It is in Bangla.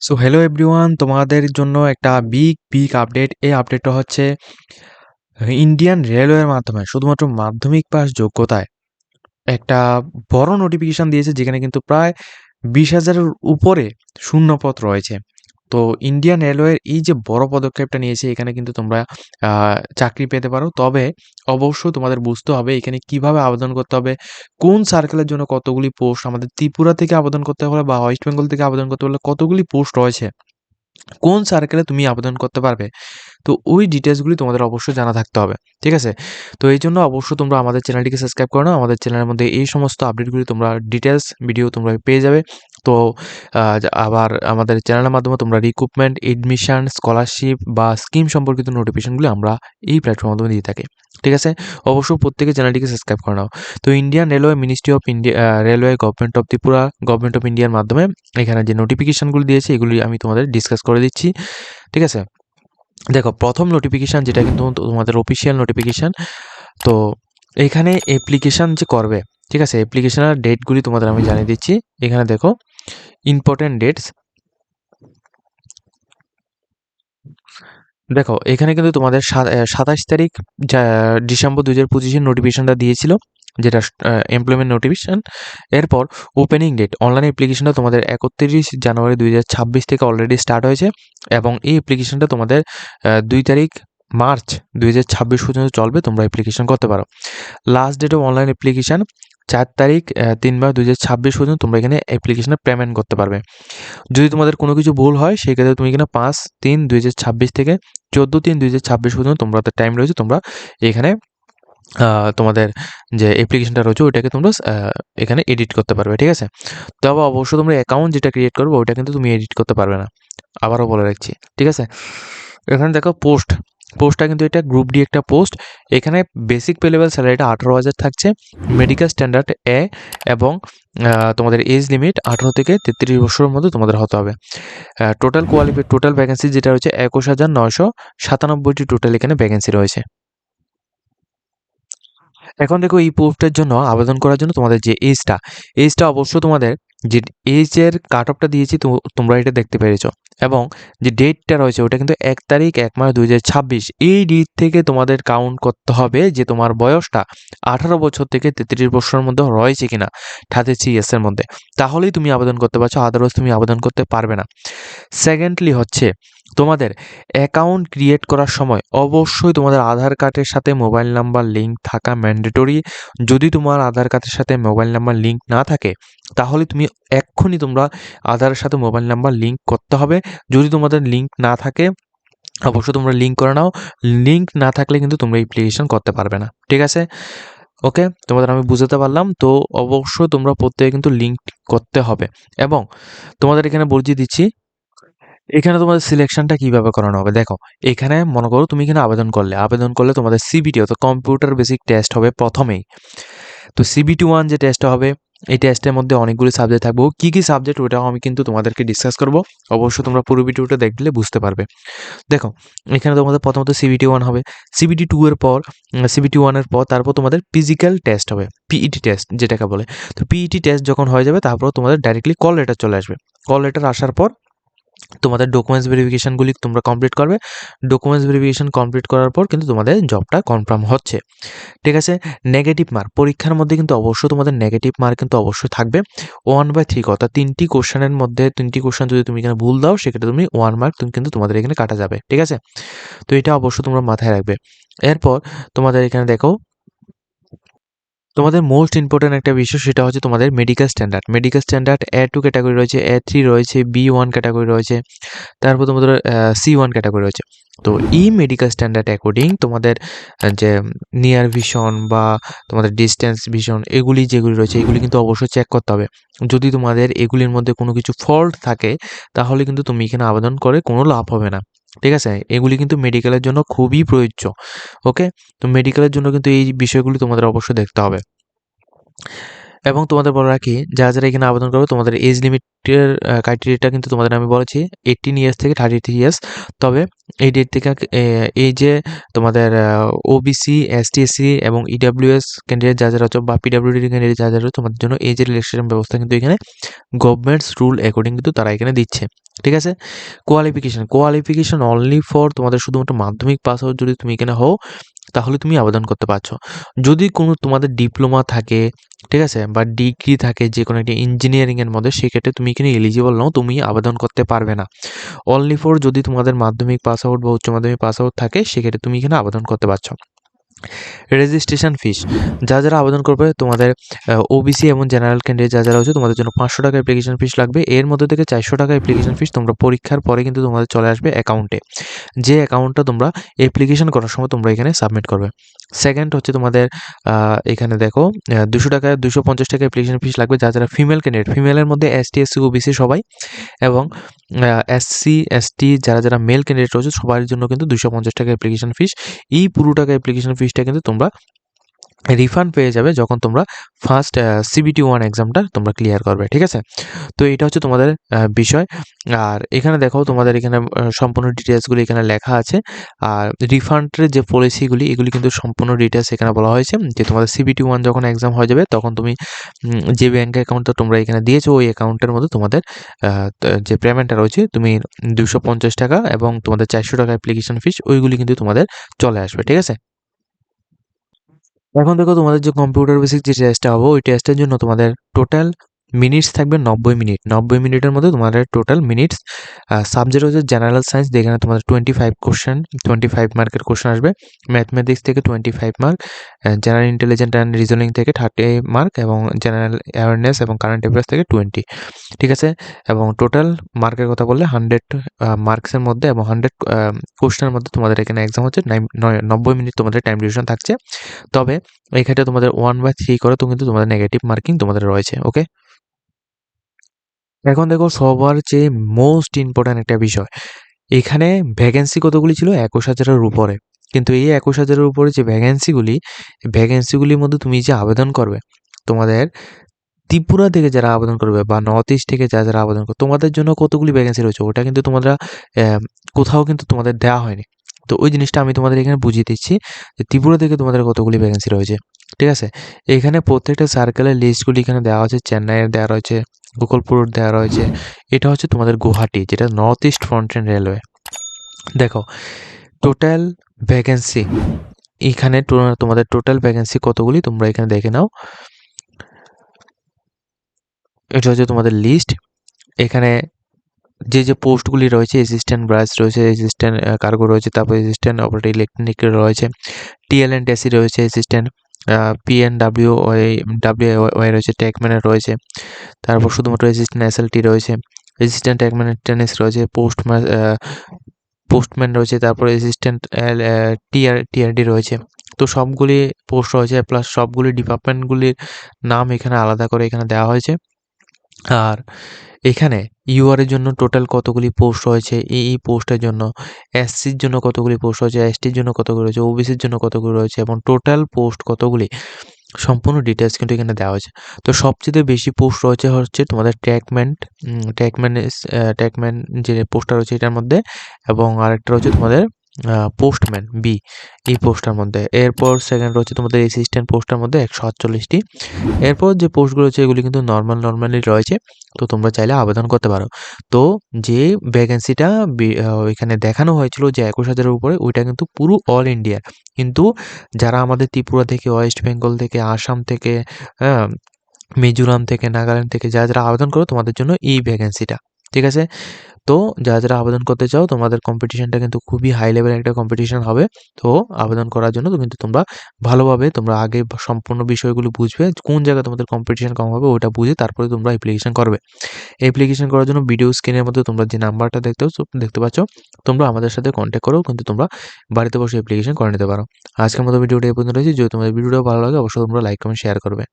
সো হ্যালো এভরিওয়ান, তোমাদের জন্য একটা বিগ আপডেট। এই আপডেটটা হচ্ছে ইন্ডিয়ান রেলওয়ের মাধ্যমে শুধুমাত্র মাধ্যমিক পাস যোগ্যতায় একটা বড় নোটিফিকেশন দিয়েছে, যেখানে কিন্তু প্রায় 20,000-এর উপরে শূন্যপদ রয়েছে। তো ইন্ডিয়ান রেলওয়ের এই যে বড় পদক্ষেপটা নিয়েছে, এখানে কিন্তু তোমরা চাকরি পেতে পারো। তবে অবশ্যই তোমাদের বুঝতে হবে এখানে কিভাবে আবেদন করতে হবে, কোন সার্কেলের জন্য কতগুলি পোস্ট, আমাদের ত্রিপুরা থেকে আবেদন করতে হলে বা ওয়েস্ট বেঙ্গল থেকে আবেদন করতে হলে কতগুলি পোস্ট রয়েছে, কোন সার্কেলে তুমি আবেদন করতে পারবে। তো ওই ডিটেইলসগুলি তোমাদের অবশ্যই জানা থাকতে হবে। ঠিক আছে? তো এইজন্য অবশ্যই তোমরা আমাদের চ্যানেলটিকে সাবস্ক্রাইব করে নাও। আমাদের চ্যানেলের মধ্যে এই সমস্ত আপডেটগুলি তোমরা ডিটেইলস ভিডিও তোমরা পেয়ে যাবে। তো আবার আমাদের চ্যানেলের মাধ্যমে তোমরা রিক্রুটমেন্ট, এডমিশন, স্কলারশিপ বা স্কিম সম্পর্কিত নোটিফিকেশনগুলি আমরা এই প্ল্যাটফর্মের মাধ্যমে দিয়ে থাকি। ঠিক আছে? অবশ্যই প্রত্যেকে চ্যানেলটিকে সাবস্ক্রাইব করে নাও। তো Indian railway, ministry of India, railway, government of Tripura, government of ইন্ডিয়ার মাধ্যমে এখানে যে নোটিফিকেশনগুলি দিয়েছে এগুলি আমি তোমাদের ডিসকাস করে দিচ্ছি। ঠিক আছে? দেখো, প্রথম নোটিফিকেশান যেটা কিন্তু তোমাদের অফিসিয়াল নোটিফিকেশান। তো এখানে অ্যাপ্লিকেশান যে করবে, ঠিক আছে, অ্যাপ্লিকেশনের ডেটগুলি তোমাদের আমি জানিয়ে দিচ্ছি। এখানে দেখো ইম্পর্টেন্ট ডেটস। দেখো এখানে কিন্তু তোমাদের 27 তারিখ ডিসেম্বর 2025 নোটিফিকেশনটা দিয়েছিল, যেটা এমপ্লয়মেন্ট নোটিফিকেশন। এরপর ওপেনিং ডেট, অনলাইন অ্যাপ্লিকেশনটা তোমাদের 31 জানুয়ারি 2026 থেকে অলরেডি স্টার্ট হয়েছে, এবং এই অ্যাপ্লিকেশনটা তোমাদের 2 তারিখ মার্চ 2026 পর্যন্ত চলবে, তোমরা অ্যাপ্লিকেশন করতে পারো। Last date of online application 4 তারিখ 3 মার্চ 2026 পর্যন্ত তোমরা এখানে অ্যাপ্লিকেশনের পেমেন্ট করতে পারবে। যদি তোমাদের কোনো কিছু ভুল হয় সেক্ষেত্রে তুমি এখানে 5/3/2026 থেকে 14/3/2026 পর্যন্ত তোমাদের টাইম রয়েছে, তোমরা এখানে তোমাদের যে অ্যাপ্লিকেশনটা রয়েছে ওইটাকে তোমরা এখানে এডিট করতে পারবে। ঠিক আছে? তবে অবশ্যই তোমরা অ্যাকাউন্ট যেটা ক্রিয়েট করবে ওইটা কিন্তু তুমি এডিট করতে পারবে না, আবারও বলে রাখছি। ঠিক আছে? এখানে দেখো পোস্টটা কিন্তু এটা গ্রুপ ডি একটা পোস্ট। এখানে বেসিক পে লেভেল স্যালারিটা 18,000 থাকছে, মেডিকেল স্ট্যান্ডার্ড এ, এবং তোমাদের এজ লিমিট 18 থেকে 33 বছরের মধ্যে তোমাদের হতে হবে। টোটাল ভ্যাকেন্সি যেটা রয়েছে 21,997টি টোটাল এখানে ভ্যাকেন্সি রয়েছে। এখন দেখো এই পোস্টের জন্য আবেদন করার জন্য তোমাদের যে এজটা অবশ্যই তোমাদের যে এজের কাট অফটা দিয়েছি তোমরা এটা দেখতে পেরেছো, এবং যে ডেটটা রয়েছে ওটা কিন্তু 1 তারিখ 1 মাস 2026। এই ডেট থেকে তোমাদের কাউন্ট করতে হবে যে তোমার বয়সটা 18 বছর থেকে 33 বছরের মধ্যে রয়েছে কিনা 38 ইয়ার্সের মধ্যে, তাহলেই তুমি আবেদন করতে পারছো, আদারওয়াইজ তুমি আবেদন করতে পারবে না। সেকেন্ডলি হচ্ছে তোমাদের অ্যাকাউন্ট ক্রিয়েট করার সময় অবশ্যই তোমাদের আধার কার্ডের সাথে মোবাইল নাম্বার লিঙ্ক থাকা ম্যান্ডেটরি। যদি তোমার আধার কার্ডের সাথে মোবাইল নাম্বার লিঙ্ক না থাকে তাহলে তুমি এক্ষুনি তোমরা আধারের সাথে মোবাইল নাম্বার লিঙ্ক করতে হবে। যদি তোমাদের লিঙ্ক না থাকে অবশ্যই তোমরা লিঙ্ক করে নাও। লিঙ্ক না থাকলে কিন্তু তোমরা অ্যাপ্লিকেশন করতে পারবে না। ঠিক আছে? ওকে, তোমাদের আমি বুঝাতে পারলাম। তো অবশ্যই তোমরা প্রত্যেকে কিন্তু লিঙ্ক করতে হবে, এবং তোমাদের এখানে বলে দিচ্ছি এখানে তোমাদের সিলেকশনটা কিভাবে করানো হবে। দেখো এখানে মনে করো তুমি এখানে আবেদন করলে তোমাদের সিবিটি অর্থাৎ কম্পিউটার বেসিক টেস্ট হবে প্রথমেই। তো CBT-1 যে টেস্টটা হবে, এই টেস্টের মধ্যে অনেকগুলি সাবজেক্ট থাকবে। কী কী সাবজেক্ট ওটাও আমি কিন্তু তোমাদেরকে ডিসকাস করব। অবশ্যই তোমরা পুরো ভিডিওটা দেখলে বুঝতে পারবে। দেখো এখানে তোমাদের প্রথমত CBT-1 হবে। CBT-2 এর পর CBT-1 এর পর তারপর তোমাদের ফিজিক্যাল টেস্ট হবে, পিইটি টেস্ট যেটাকে বলে। তো পিইটি টেস্ট যখন হয়ে যাবে তারপর তোমাদের ডাইরেক্টলি কল লেটার চলে আসবে। কল লেটার আসার পর তোমাদের ডকুমেন্টস ভেরিফিকেশনগুলি তোমরা কমপ্লিট করবে। ডকুমেন্টস ভেরিফিকেশন কমপ্লিট করার পর কিন্তু তোমাদের জবটা কনফার্ম হচ্ছে। ঠিক আছে? নেগেটিভ মার্ক, পরীক্ষার মধ্যে কিন্তু অবশ্যই তোমাদের নেগেটিভ মার্ক কিন্তু অবশ্যই থাকবে 1/3, অর্থাৎ 3টি কোশ্চেনের মধ্যে 3টি কোশ্চেন যদি তুমি এখানে ভুল দাও সেক্ষেত্রে তুমি 1 মার্ক কিন্তু তোমাদের এখানে কাটা যাবে। ঠিক আছে? তো এটা অবশ্যই তোমরা মাথায় রাখবে। এরপর তোমাদের এখানে দেখো তোমাদের মোস্ট ইম্পর্টেন্ট একটা বিষয়, সেটা হচ্ছে তোমাদের মেডিকেল স্ট্যান্ডার্ড A2 ক্যাটাগরি রয়েছে, A3 রয়েছে, B1 ক্যাটাগরি রয়েছে, তারপর তোমাদের C1 ক্যাটাগরি রয়েছে। তো এই মেডিকেল স্ট্যান্ডার্ড অ্যাকর্ডিং তোমাদের যে নিয়ার ভিশন বা তোমাদের ডিস্টেন্স ভিশন যেগুলি রয়েছে এগুলি কিন্তু অবশ্যই চেক করতে হবে। যদি তোমাদের এগুলির মধ্যে কোনো কিছু ফল্ট থাকে তাহলে কিন্তু তুমি এখানে আবেদন করে কোনো লাভ হবে না। ঠিক আছে? এগুলি কিন্তু মেডিকেলের জন্য খুবই প্রযোজ্য। ওকে? তো মেডিকেলের জন্য কিন্তু এই বিষয়গুলি তোমাদের অবশ্যই দেখতে হবে। এবং তোমাদের বলে রাখি, যারা এখানে আবেদন করবে তোমাদের এজ লিমিটের ক্রাইটেরিয়াটা কিন্তু তোমাদের আমি বলেছি 18 ইয়ার্স থেকে 33 ইয়ার্স। তবে এই ডেট থেকে এই যে তোমাদের ওবিসি, এসটি/এসসি এবং ইডাব্লিউএস ক্যান্ডিডেট যারা হচ্ছে বা পিডাব্লিউডি ক্যান্ডিডেট যারা তোমাদের জন্য এজের রিল্যাক্সেশন ব্যবস্থা কিন্তু এখানে গভর্নমেন্টস রুল অ্যাকর্ডিং কিন্তু তারা এখানে দিচ্ছে। ঠিক আছে? কোয়ালিফিকেশন অনলি ফর তোমাদের শুধুমাত্র মাধ্যমিক পাস আউট যদি তুমি এখানে হও, তাহলে তুমি আবেদন করতে পারছো। যদি কোনো তোমাদের ডিপ্লোমা থাকে, ঠিক আছে? বা ডিগ্রি থাকে যেকোনো একটা ইঞ্জিনিয়ারিংয়ের মধ্যে, সেক্ষেত্রে তুমি এখানে এলিজিবল নও, তুমি আবেদন করতে পারবে না। অনলি ফর যদি তোমাদের মাধ্যমিক পাস আউট বা উচ্চ মাধ্যমিক পাস আউট থাকে, সেক্ষেত্রে তুমি এখানে আবেদন করতে পারছো। রেজিস্ট্রেশন ফিস, যারা আবেদন করবে তোমাদের ওবিসি এবং জেনারেল ক্যান্ডিডেট যারা রয়েছে, তোমাদের জন্য 500 টাকা অ্যাপ্লিকেশন ফিস লাগবে। এর মধ্যে থেকে 400 টাকা অ্যাপ্লিকেশন ফিস তোমরা পরীক্ষার পরে কিন্তু তোমাদের চলে আসবে অ্যাকাউন্টে, যে অ্যাকাউন্টটা তোমরা অ্যাপ্লিকেশন করার সময় তোমরা এখানে সাবমিট করবে। সেকেন্ড হচ্ছে তোমাদের এখানে দেখো 200 টাকা 250 টাকা অ্যাপ্লিকেশন ফিস লাগবে যারা ফিমেল ক্যান্ডিডেট, ফিমেলের মধ্যে এসটি এসসি ওবিসি সবাই, এবং এসসি এসটি যারা মেল ক্যান্ডিডেট রয়েছে সবার জন্য কিন্তু 250 টাকা অ্যাপ্লিকেশন ফিস। এই পুরো টাকা অ্যাপ্লিকেশন ফিসটা কিন্তু তোমরা রিফান্ড পেয়ে যাবে যখন তোমরা ফার্স্ট CBT 1 এক্সামটা তোমরা ক্লিয়ার করবে, ঠিক আছে? তো এটা হচ্ছে তোমাদের বিষয়। আর এখানে দেখো তোমাদের এখানে সম্পূর্ণ ডিটেলসগুলি এখানে লেখা আছে। আর রিফান্ডের যে পলিসিগুলি এগুলি কিন্তু সম্পূর্ণ ডিটেলস এখানে বলা হয়েছে, যে তোমাদের CBT 1 যখন এক্সাম হয়ে যাবে তখন তুমি যে ব্যাঙ্ক অ্যাকাউন্টটা তোমরা এখানে দিয়েছো ওই অ্যাকাউন্টের মধ্যে তোমাদের যে পেমেন্টটা রয়েছে তুমি 250 টাকা এবং তোমাদের 400 টাকা অ্যাপ্লিকেশন ফিস ওইগুলি কিন্তু তোমাদের চলে আসবে, ঠিক আছে? এখন দেখো তোমাদের যে কম্পিউটার বেসিক যে টেস্টটা হবে ওই টেস্টের জন্য তোমাদের টোটাল মিনিটস থাকবে 90 মিনিট। 90 মিনিটের মধ্যে তোমাদের টোটাল মিনিটস। সাবজেক্ট হচ্ছে জেনারেল সায়েন্স, যেখানে তোমাদের 25 কোশ্চেন, 25 মার্কের কোশ্চেন আসবে। ম্যাথমেটিক্স থেকে 25 mark, general intelligent and reasoning থেকে 30 মার্ক, এবং জেনারেল অ্যাওয়ারনেস এবং কারেন্ট অ্যাফেয়ার্স থেকে 20, ঠিক আছে? এবং টোটাল মার্কের কথা বললে 100 মার্কসের মধ্যে এবং 100 কোশ্চেনের মধ্যে তোমাদের এখানে এক্সাম হচ্ছে 90 মিনিট তোমাদের টাইম ডিউরেশন থাকছে। তবে এই ক্ষেত্রে তোমাদের 1/3 করে তো কিন্তু তোমাদের নেগেটিভ মার্কিং তোমাদের রয়েছে, ওকে? এখন দেখো সবার চেয়ে মোস্ট ইম্পর্ট্যান্ট একটা বিষয়, এখানে ভ্যাকেন্সি কতগুলি ছিল? 21,000-এর উপরে। কিন্তু এই 21,000-এর উপরে যে ভ্যাকেন্সিগুলির মধ্যে তুমি যে আবেদন করবে, তোমাদের ত্রিপুরা থেকে যারা আবেদন করবে বা নর্থ ইস্ট থেকে যারা আবেদন করবে, তোমাদের জন্য কতগুলি ভ্যাকেন্সি রয়েছে ওটা কিন্তু তোমরা কোথাও কিন্তু তোমাদের দেওয়া হয়নি। তো ওই জিনিসটা আমি তোমাদের এখানে বুঝিয়ে দিচ্ছি যে ত্রিপুরা থেকে তোমাদের কতগুলি ভ্যাকেন্সি রয়েছে, ঠিক আছে? এখানে প্রত্যেকটা সার্কেলের লিস্টগুলি এখানে দেওয়া আছে। চেন্নাইয়ের দেওয়া রয়েছে, গোকুলপুর দেওয়া রয়েছে। এটা হচ্ছে তোমাদের গুয়াহাটি, যেটা নর্থ ইস্ট ফ্রন্টিয়ার রেলওয়ে। দেখো টোটাল ভ্যাকেন্সি এখানে তোমাদের টোটাল ভ্যাকেন্সি কতগুলি তোমরা এখানে দেখে নাও। এটা হচ্ছে তোমাদের লিস্ট। এখানে যে পোস্টগুলি রয়েছে, অ্যাসিস্ট্যান্ট ব্রাঞ্চ রয়েছে, অ্যাসিস্ট্যান্ট কার্গো রয়েছে, তারপর অ্যাসিস্ট্যান্ট অপারেটর ইলেকট্রনিক রয়েছে, TLNTSC রয়েছে, অ্যাসিস্ট্যান্ট PNWOI রয়েছে, টেকম্যানের রয়েছে, তারপর শুধুমাত্র অ্যাসিস্ট্যান্ট SLT রয়েছে, অ্যাসিস্ট্যান্ট টেকম্যানের রয়েছে, পোস্টম্যান রয়েছে, তারপরে অ্যাসিস্ট্যান্ট TRD রয়েছে। তো সবগুলি পোস্ট রয়েছে, প্লাস সবগুলি ডিপার্টমেন্টগুলির নাম এখানে আলাদা করে এখানে দেওয়া হয়েছে। আর এখানে UR এর জন্য টোটাল কতগুলি পোস্ট রয়েছে, এই পোস্টের জন্য SCর জন্য কতগুলি পোস্ট রয়েছে, STর জন্য কতগুলি রয়েছে, OBCর জন্য কতগুলি রয়েছে, এবং টোটাল পোস্ট কতগুলি সম্পূর্ণ ডিটেলস কিন্তু এখানে দেওয়া হয়েছে। তো সবচেয়ে বেশি পোস্ট রয়েছে হচ্ছে তোমাদের ট্র্যাকম্যান যে পোস্টটা রয়েছে এটার মধ্যে, এবং আরেকটা রয়েছে তোমাদের পোস্টম্যান বি, এই পোস্টটার মধ্যে। এরপর সেকেন্ড রয়েছে তোমাদের অ্যাসিস্ট্যান্ট পোস্টের মধ্যে 148টি। এরপর যে পোস্টগুলো রয়েছে এগুলি কিন্তু নর্মালি রয়েছে, তো তোমরা চাইলে আবেদন করতে পারো। তো যে ভ্যাকেন্সিটা ওইখানে দেখানো হয়েছিল যে 21,000-এর উপরে, ওইটা কিন্তু পুরো অল ইন্ডিয়ার। কিন্তু যারা আমাদের ত্রিপুরা থেকে, ওয়েস্ট বেঙ্গল থেকে, আসাম থেকে, হ্যাঁ, মিজোরাম থেকে, নাগাল্যান্ড থেকে যারা আবেদন করো তোমাদের জন্য এই ভ্যাকেন্সিটা, ঠিক আছে? তো যারা আবেদন করতে চাও তোমাদের কম্পিটিশনটা কিন্তু খুবই হাই লেভেলের একটা কম্পিটিশন হবে। তো আবেদন করার জন্য কিন্তু তোমরা ভালোভাবে তোমরা আগে সম্পূর্ণ বিষয়গুলো বুঝবে, কোন জায়গায় তোমাদের কম্পিটিশন কম হবে ওটা বুঝে তারপরে তোমরা অ্যাপ্লিকেশন করবে। অ্যাপ্লিকেশন করার জন্য ভিডিও স্ক্রিনের মধ্যে তোমরা যে নাম্বারটা দেখতে পাচ্ছ, তোমরা আমাদের সাথে কন্ট্যাক্ট করো, কিন্তু তোমরা বাড়িতে বসে অ্যাপ্লিকেশন করে নিতে পারো। আজকের মতো ভিডিওটা এই পর্যন্ত রয়েছে। যদি তোমাদের ভিডিওটা ভালো লাগে অবশ্যই তোমরা লাইক কমেন্ট শেয়ার করবে।